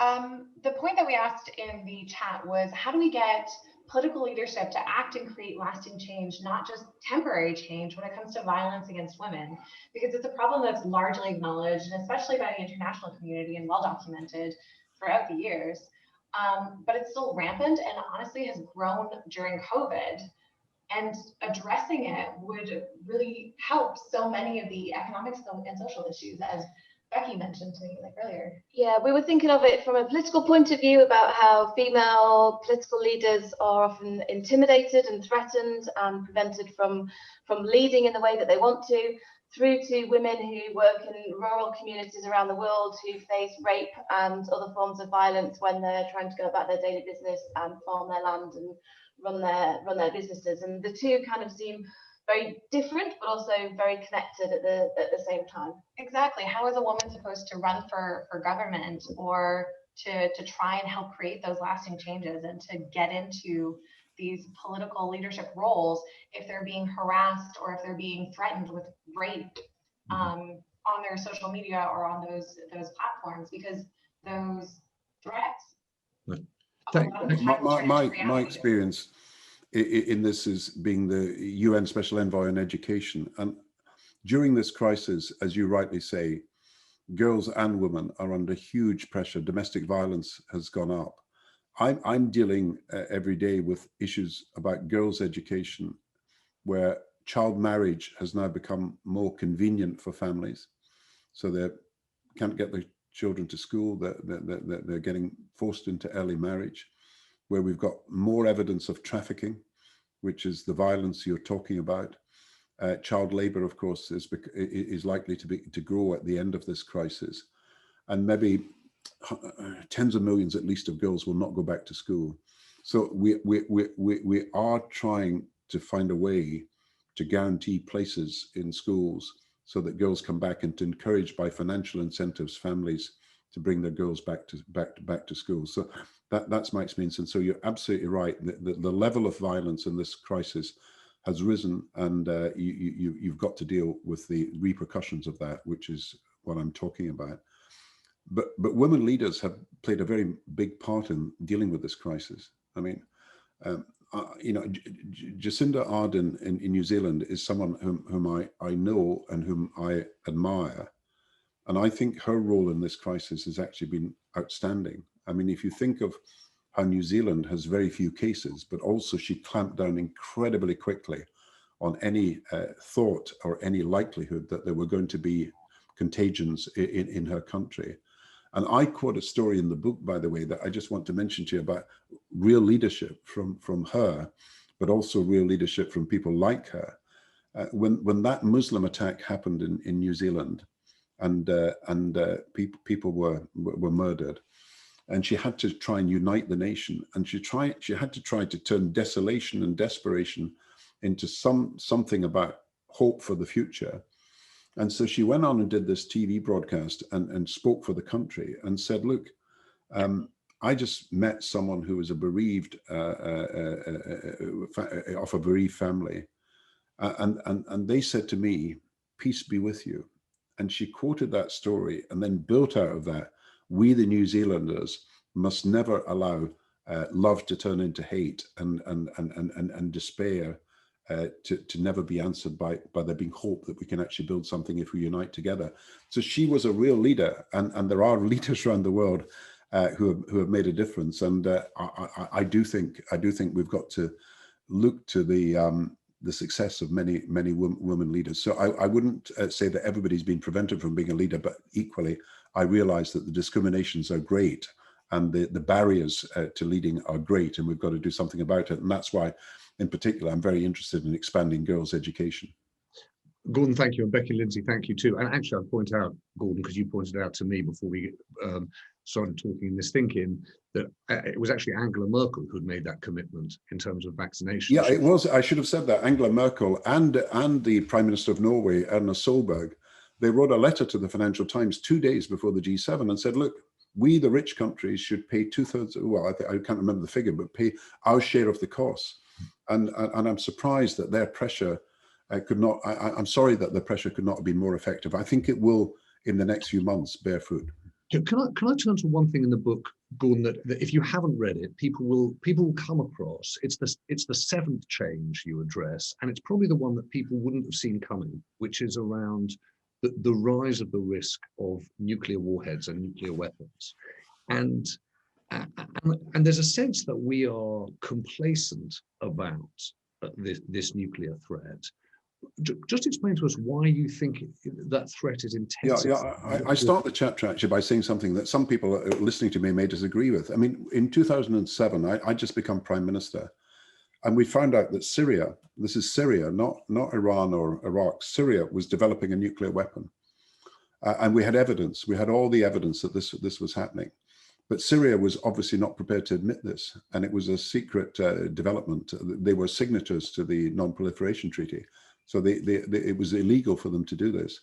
the point that we asked in the chat was, how do we get political leadership to act and create lasting change, not just temporary change when it comes to violence against women? Because it's a problem that's largely acknowledged, and especially by the international community, and well documented throughout the years. But it's still rampant and honestly has grown during COVID. And addressing it would really help so many of the economic and social issues, as Becky mentioned to me earlier. Yeah, we were thinking of it from a political point of view about how female political leaders are often intimidated and threatened and prevented from leading in the way that they want to, through to women who work in rural communities around the world who face rape and other forms of violence when they're trying to go about their daily business and farm their land and run their businesses. And the two kind of seem very different, but also very connected at the same time. Exactly. How is a woman supposed to run for government or to try and help create those lasting changes and to get into these political leadership roles if they're being harassed or if they're being threatened with rape on their social media or on those platforms? Because those threats. My experience in this is being the UN Special Envoy on Education, and during this crisis, as you rightly say, girls and women are under huge pressure. Domestic violence has gone up. I'm dealing every day with issues about girls' education, where child marriage has now become more convenient for families, so they can't get their children to school. They're getting forced into early marriage, where we've got more evidence of trafficking, which is the violence you're talking about. Child labor, of course, is likely to grow at the end of this crisis, and maybe tens of millions at least of girls will not go back to school. So we are trying to find a way to guarantee places in schools so that girls come back, and to encourage by financial incentives families to bring their girls back to school. So that's my experience. And so you're absolutely right. The level of violence in this crisis has risen, and you've got to deal with the repercussions of that, which is what I'm talking about. But women leaders have played a very big part in dealing with this crisis. I mean, Jacinda Ardern in New Zealand is someone whom I know and whom I admire. And I think her role in this crisis has actually been outstanding. I mean, if you think of how New Zealand has very few cases, but also she clamped down incredibly quickly on any thought or any likelihood that there were going to be contagions in her country. And I quote a story in the book, by the way, that I just want to mention to you about real leadership from her, but also real leadership from people like her. When that Muslim attack happened in New Zealand, and people were murdered, and she had to try and unite the nation, and she had to try to turn desolation and desperation into something about hope for the future. And so she went on and did this TV broadcast and spoke for the country and said, look, I just met someone who was a bereaved, of a bereaved family. And they said to me, peace be with you. And she quoted that story and then built out of that, we the New Zealanders must never allow love to turn into hate and despair to never be answered by there being hope that we can actually build something if we unite together. So she was a real leader, and there are leaders around the world who have made a difference. And I do think we've got to look to the success of many women leaders. So I wouldn't say that everybody's been prevented from being a leader, but equally I realize that the discriminations are great and the barriers to leading are great, and we've got to do something about it. And that's why, in particular, I'm very interested in expanding girls' education. Gordon, thank you, and Becky, Lindsay, thank you too. And actually, I'll point out, Gordon, because you pointed out to me before we started talking in this ThinkIn, that it was actually Angela Merkel who'd made that commitment in terms of vaccination. Yeah, it was. I should have said that. Angela Merkel and the Prime Minister of Norway, Erna Solberg, they wrote a letter to the Financial Times 2 days before the G7 and said, look, we, the rich countries, should pay 2/3, well, I can't remember the figure, but pay our share of the costs. And I'm surprised that their pressure could not, I'm sorry that the pressure could not have been more effective. I think it will, in the next few months, bear fruit. Can I turn to one thing in the book, Gordon, that if you haven't read it, people will come across. It's the seventh change you address, and it's probably the one that people wouldn't have seen coming, which is around the rise of the risk of nuclear warheads and nuclear weapons. And there's a sense that we are complacent about this nuclear threat. Just explain to us why you think that threat is intense. I start the chapter actually by saying something that some people listening to me may disagree with. I mean, in 2007, I just become Prime Minister, and we found out that Syria, this is Syria, not Iran or Iraq, Syria was developing a nuclear weapon. And we had evidence, we had all the evidence that this was happening. But Syria was obviously not prepared to admit this, and it was a secret development. They were signatories to the Non-Proliferation Treaty. So it was illegal for them to do this.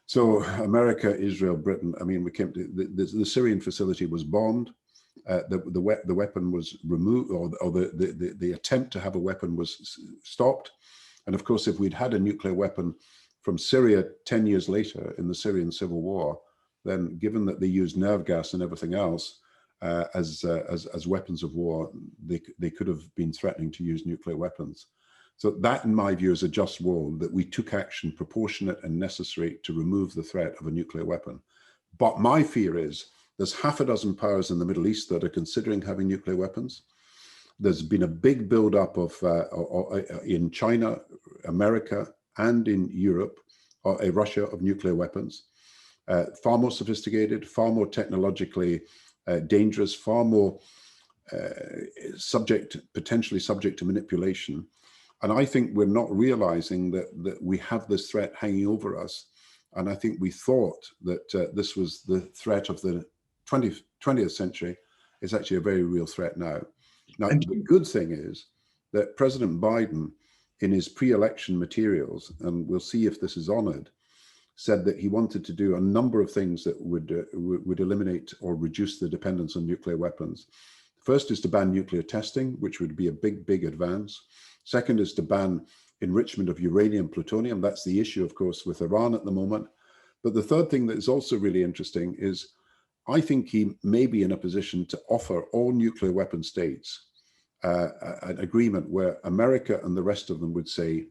So America, Israel, Britain, I mean, we came to the Syrian facility was bombed. The weapon was removed, or the attempt to have a weapon was stopped. And of course, if we'd had a nuclear weapon from Syria 10 years later in the Syrian civil war, then given that they used nerve gas and everything else as weapons of war, they could have been threatening to use nuclear weapons. So that, in my view, is a just war, that we took action proportionate and necessary to remove the threat of a nuclear weapon. But my fear is there's half a dozen powers in the Middle East that are considering having nuclear weapons. There's been a big buildup of in China, America, and in Europe, Russia, of nuclear weapons. Far more sophisticated, far more technologically dangerous, far more potentially subject to manipulation. And I think we're not realizing that we have this threat hanging over us. And I think we thought that this was the threat of the 20th century. It's actually a very real threat now. Now, the good thing is that President Biden, in his pre-election materials, and we'll see if this is honored, said that he wanted to do a number of things that would eliminate or reduce the dependence on nuclear weapons. First is to ban nuclear testing, which would be a big advance. Second is to ban enrichment of uranium, plutonium. That's the issue, of course, with Iran at the moment. But the third thing that is also really interesting is I think he may be in a position to offer all nuclear weapon states an agreement where America and the rest of them would say,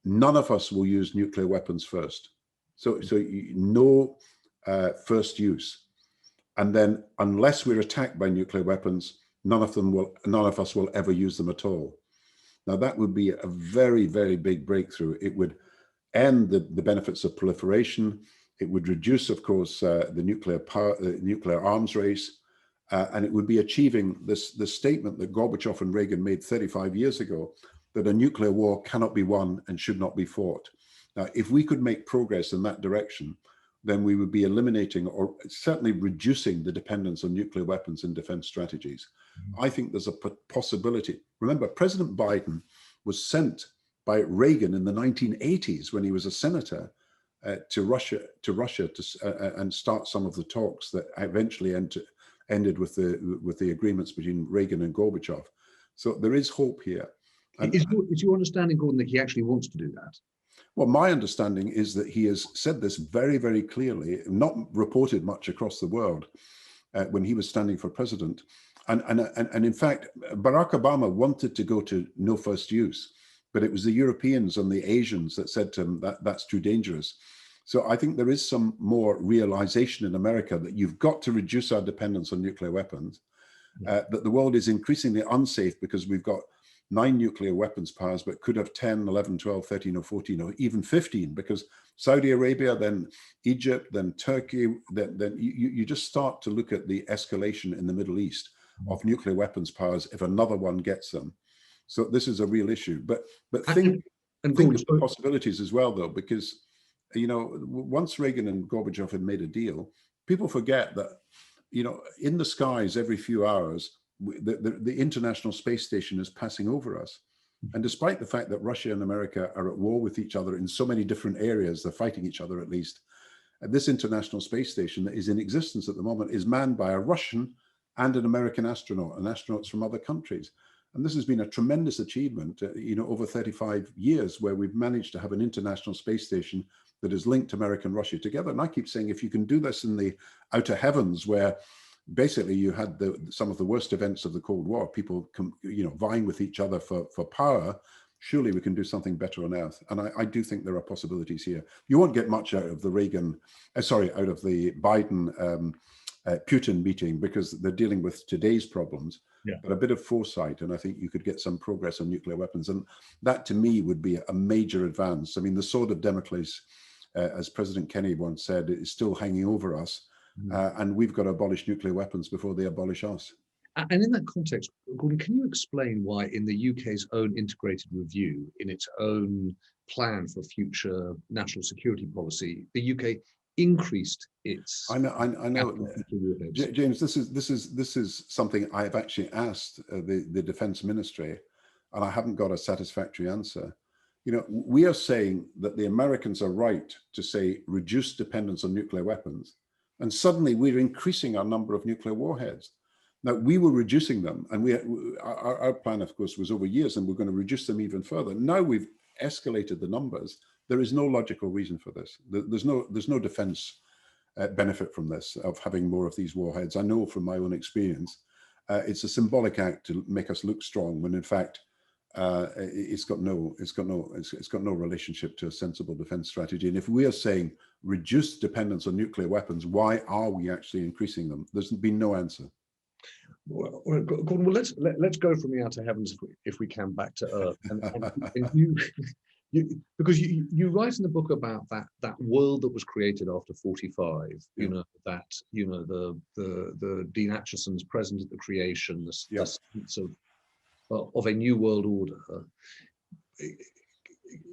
none of us will use nuclear weapons first. So no first use. And then unless we're attacked by nuclear weapons, none of us will ever use them at all. Now that would be a very, very big breakthrough. It would end the benefits of proliferation. It would reduce, of course, the nuclear arms race, and it would be achieving this statement that Gorbachev and Reagan made 35 years ago, that a nuclear war cannot be won and should not be fought. Now, if we could make progress in that direction, then we would be eliminating or certainly reducing the dependence on nuclear weapons in defense strategies. I think there's a possibility. Remember, President Biden was sent by Reagan in the 1980s when he was a senator to Russia and start some of the talks that eventually ended with the agreements between Reagan and Gorbachev. So there is hope here. And, is your understanding, Gordon, that he actually wants to do that? Well, my understanding is that he has said this very, very clearly, not reported much across the world when he was standing for president. And in fact, Barack Obama wanted to go to no first use, but it was the Europeans and the Asians that said to him that that's too dangerous. So I think there is some more realization in America that you've got to reduce our dependence on nuclear weapons, that the world is increasingly unsafe because we've got 9 nuclear weapons powers, but could have 10, 11, 12, 13, or 14, or even 15, because Saudi Arabia, then Egypt, then Turkey, then you just start to look at the escalation in the Middle East of nuclear weapons powers if another one gets them. So this is a real issue. But think of the possibilities as well, though, because, you know, once Reagan and Gorbachev had made a deal, people forget that you know, in the skies every few hours, the International Space Station is passing over us. And despite the fact that Russia and America are at war with each other in so many different areas, they're fighting each other at least, this International Space Station that is in existence at the moment is manned by a Russian and an American astronaut, and astronauts from other countries. And this has been a tremendous achievement, you know, over 35 years, where we've managed to have an International Space Station that has linked America and Russia together. And I keep saying, if you can do this in the outer heavens, where basically you had some of the worst events of the Cold War, people you know, vying with each other for power, surely we can do something better on Earth. And I do think there are possibilities here. You won't get much out of the out of the Biden Putin meeting, because they're dealing with today's problems, but a bit of foresight, and I think you could get some progress on nuclear weapons. And that to me would be a major advance. I mean, the sword of Damocles, as President Kennedy once said, is still hanging over us. And we've got to abolish nuclear weapons before they abolish us. And in that context, Gordon, can you explain why in the UK's own integrated review, in its own plan for future national security policy, the UK increased its... I know. James, this is something I have actually asked the Defence Ministry, and I haven't got a satisfactory answer. You know, we are saying that the Americans are right to say reduce dependence on nuclear weapons, and suddenly we're increasing our number of nuclear warheads. Now, we were reducing them, and our plan, of course, was over years, and we're going to reduce them even further. Now we've escalated the numbers. There is no logical reason for this. There's no defense benefit from this, of having more of these warheads. I know from my own experience, it's a symbolic act to make us look strong, when in fact it's got no relationship to a sensible defense strategy. And if we are saying reduce dependence on nuclear weapons, why are we actually increasing them? There's been no answer. Well, Gordon, let's go from the outer heavens, if we can, back to Earth. And because you write in the book about that world that was created after 45. You know, that, you know, the Dean Acheson's present at the creation, the sense of a new world order.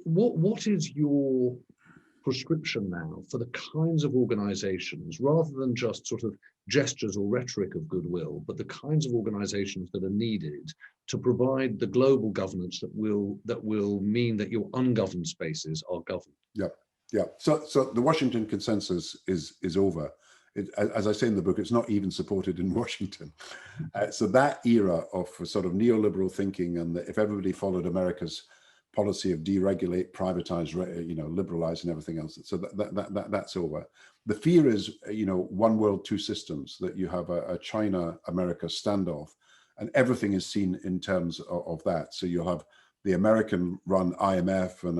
What is your prescription now for the kinds of organizations, rather than just sort of gestures or rhetoric of goodwill, but the kinds of organizations that are needed to provide the global governance that will mean that your ungoverned spaces are governed? Yeah. So the Washington consensus is over. As I say in the book, it's not even supported in Washington. So that era of sort of neoliberal thinking, and if everybody followed America's policy of deregulate, privatize, you know, liberalize, and everything else, so that's over. The fear is, you know, one world, two systems, that you have a China-America standoff, and everything is seen in terms of that. So you'll have the American-run IMF and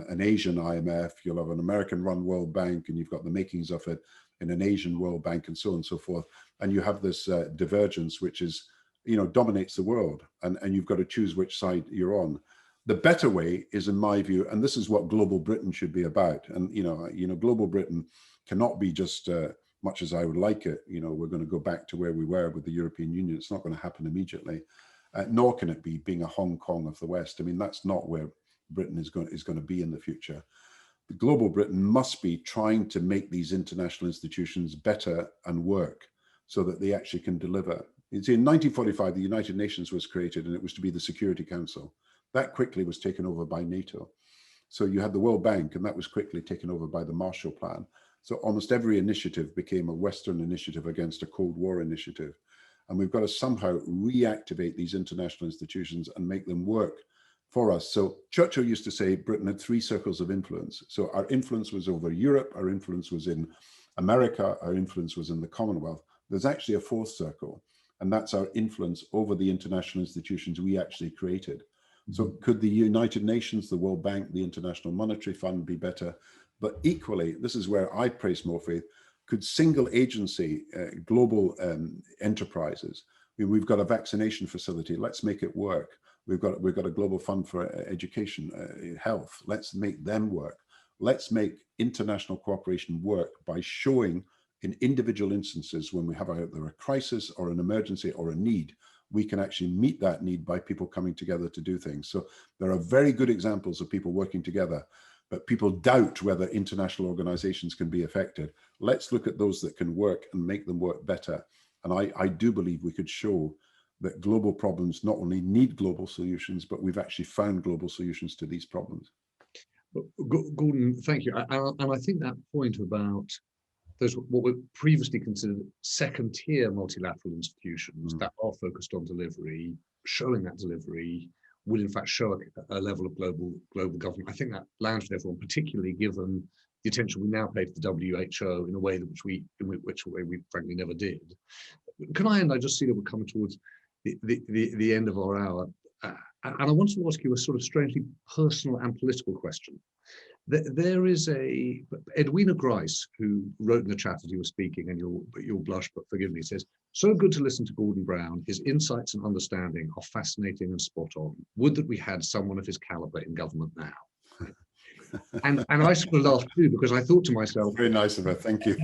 an Asian IMF. You'll have an American-run World Bank, and you've got the makings of it in an Asian World Bank, and so on and so forth. And you have this divergence, which is, you know, dominates the world, and you've got to choose which side you're on. The better way is, in my view, and this is what global Britain should be about. And you know, global Britain cannot be just much as I would like it. You know, we're going to go back to where we were with the European Union. It's not going to happen immediately, nor can it be being a Hong Kong of the West. I mean, that's not where Britain is going to be in the future. The global Britain must be trying to make these international institutions better and work so that they actually can deliver. You see, in 1945, the United Nations was created, and it was to be the Security Council. That quickly was taken over by NATO. So you had the World Bank, and that was quickly taken over by the Marshall Plan. So almost every initiative became a Western initiative against a Cold War initiative. And we've got to somehow reactivate these international institutions and make them work for us. So Churchill used to say Britain had 3 circles of influence. So our influence was over Europe, our influence was in America, our influence was in the Commonwealth. There's actually a 4th circle, and that's our influence over the international institutions we actually created. So could the United Nations, the World Bank, the International Monetary Fund be better? But equally, this is where I place more faith, could single agency global enterprises? I mean, we've got a vaccination facility, let's make it work. We've got a global fund for education, health, let's make them work. Let's make international cooperation work by showing in individual instances when we have either a crisis or an emergency or a need, we can actually meet that need by people coming together to do things. So there are very good examples of people working together. but people doubt whether international organizations can be effective. Let's look at those that can work and make them work better. And I do believe we could show that global problems not only need global solutions, but we've actually found global solutions to these problems. Gordon, thank you. And I think that point about those what were previously considered second-tier multilateral institutions that are focused on delivery, showing that delivery will in fact show a level of global government. I think that lands with everyone, particularly given the attention we now pay to the WHO in a way that we frankly never did. Can I end? I just see that we're coming towards the end of our hour, and I want to ask you a sort of strangely personal and political question. There is Edwina Grice, who wrote in the chat as you were speaking, and you'll blush, but forgive me, says, "So good to listen to Gordon Brown. His insights and understanding are fascinating and spot on. Would that we had someone of his caliber in government now." And I sort of laughed too, because I thought to myself, very nice of her, thank you.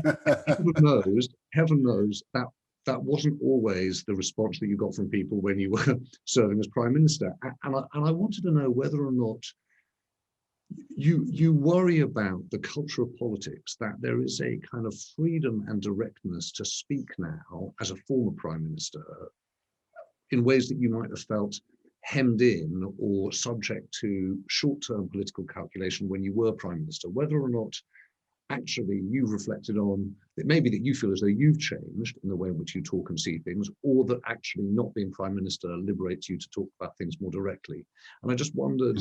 heaven knows that wasn't always the response that you got from people when you were serving as Prime Minister. And I wanted to know whether or not you worry about the culture of politics, that there is a kind of freedom and directness to speak now as a former Prime Minister in ways that you might have felt hemmed in or subject to short-term political calculation when you were Prime Minister, whether or not actually you've reflected on it, maybe that you feel as though you've changed in the way in which you talk and see things, or that actually not being Prime Minister liberates you to talk about things more directly. And I just wondered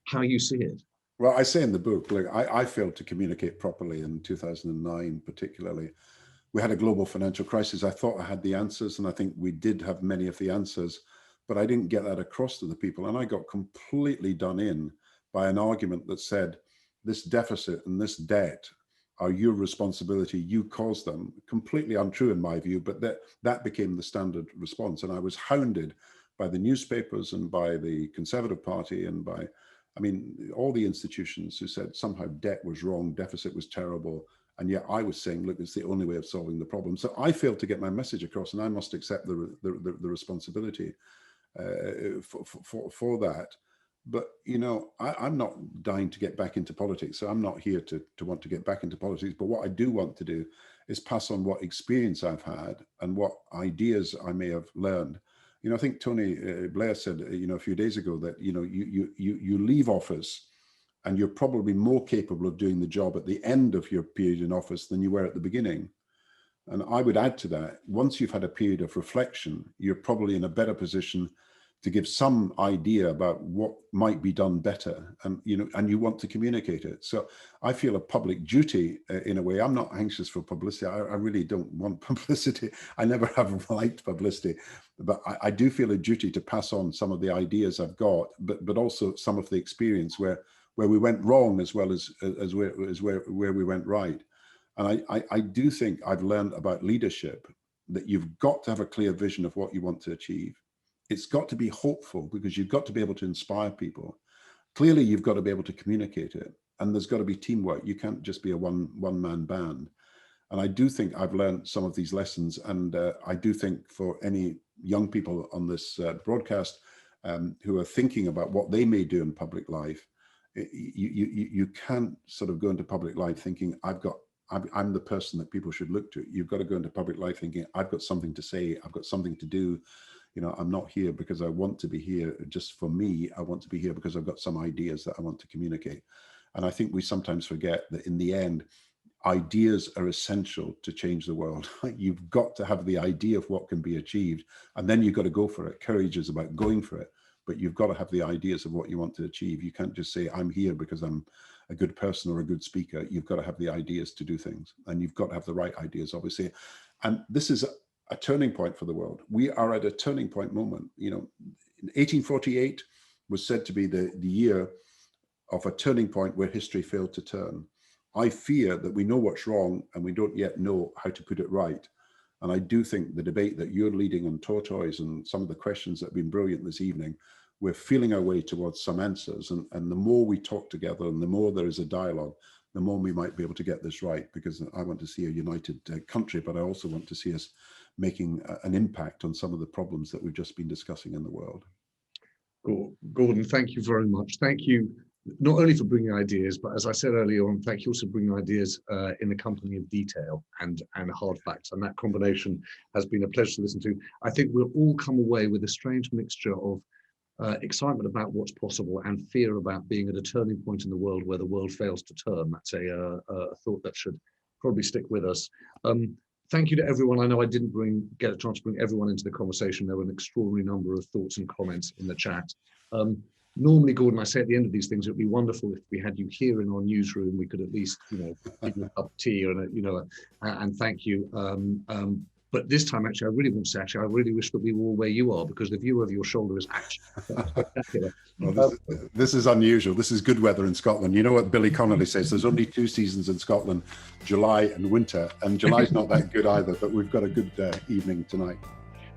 how you see it. Well, I say in the book, look, I failed to communicate properly in 2009, particularly. We had a global financial crisis. I thought I had the answers, and I think we did have many of the answers, but I didn't get that across to the people. And I got completely done in by an argument that said, this deficit and this debt are your responsibility, you caused them. Completely untrue in my view, but that became the standard response. And I was hounded by the newspapers and by the Conservative Party and by, I mean, all the institutions who said somehow debt was wrong, deficit was terrible. And yet I was saying, look, it's the only way of solving the problem. So I failed to get my message across, and I must accept the responsibility for that. But, you know, I'm not dying to get back into politics. So I'm not here to want to get back into politics. But what I do want to do is pass on what experience I've had and what ideas I may have learned. You know, I think Tony Blair said, you know, a few days ago that, you know, you leave office and you're probably more capable of doing the job at the end of your period in office than you were at the beginning. And I would add to that, once you've had a period of reflection, you're probably in a better position to give some idea about what might be done better, and you know, and you want to communicate it. So I feel a public duty in a way. I'm not anxious for publicity. I really don't want publicity. I never have liked publicity, but I do feel a duty to pass on some of the ideas I've got, but also some of the experience where we went wrong as well as where we went right. And I do think I've learned about leadership that you've got to have a clear vision of what you want to achieve. It's got to be hopeful because you've got to be able to inspire people. Clearly, you've got to be able to communicate it, and there's got to be teamwork. You can't just be a one-man band. And I do think I've learned some of these lessons, and I do think for any young people on this broadcast who are thinking about what they may do in public life, you can't sort of go into public life thinking I'm the person that people should look to. You've got to go into public life thinking I've got something to say, I've got something to do. You know, I'm not here because I want to be here just for me. I want to be here because I've got some ideas that I want to communicate. And I think we sometimes forget that in the end, ideas are essential to change the world. You've got to have the idea of what can be achieved, and then you've got to go for it. Courage is about going for it, but you've got to have the ideas of what you want to achieve. You can't just say, I'm here because I'm a good person or a good speaker. You've got to have the ideas to do things, and you've got to have the right ideas, obviously. And this is a turning point for the world. We are at a turning point moment. You know, 1848 was said to be the year of a turning point where history failed to turn. I fear that we know what's wrong and we don't yet know how to put it right. And I do think the debate that you're leading on tortoise and some of the questions that have been brilliant this evening, we're feeling our way towards some answers. And the more we talk together and the more there is a dialogue, the more we might be able to get this right, because I want to see a united country, but I also want to see us making an impact on some of the problems that we've just been discussing in the world. Gordon, thank you very much. Thank you not only for bringing ideas, but as I said earlier on, thank you also for bringing ideas in the company of detail and hard facts. And that combination has been a pleasure to listen to. I think we'll all come away with a strange mixture of excitement about what's possible and fear about being at a turning point in the world where the world fails to turn. That's a thought that should probably stick with us. Thank you to everyone. I know I didn't get a chance to bring everyone into the conversation. There were an extraordinary number of thoughts and comments in the chat. Normally, Gordon, I say at the end of these things, it would be wonderful if we had you here in our newsroom. We could at least, give you a cup of tea and thank you. But this time, actually, I really want to say, I really wish that we were all where you are, because the view over your shoulder is actually spectacular. Well, this is unusual. This is good weather in Scotland. You know what Billy Connolly says, there's only 2 seasons in Scotland, July and winter. And July's not that good either, but we've got a good evening tonight.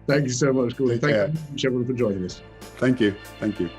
Thank you so much, Gordon. Thank you very much, everyone, for joining us. Thank you. Thank you.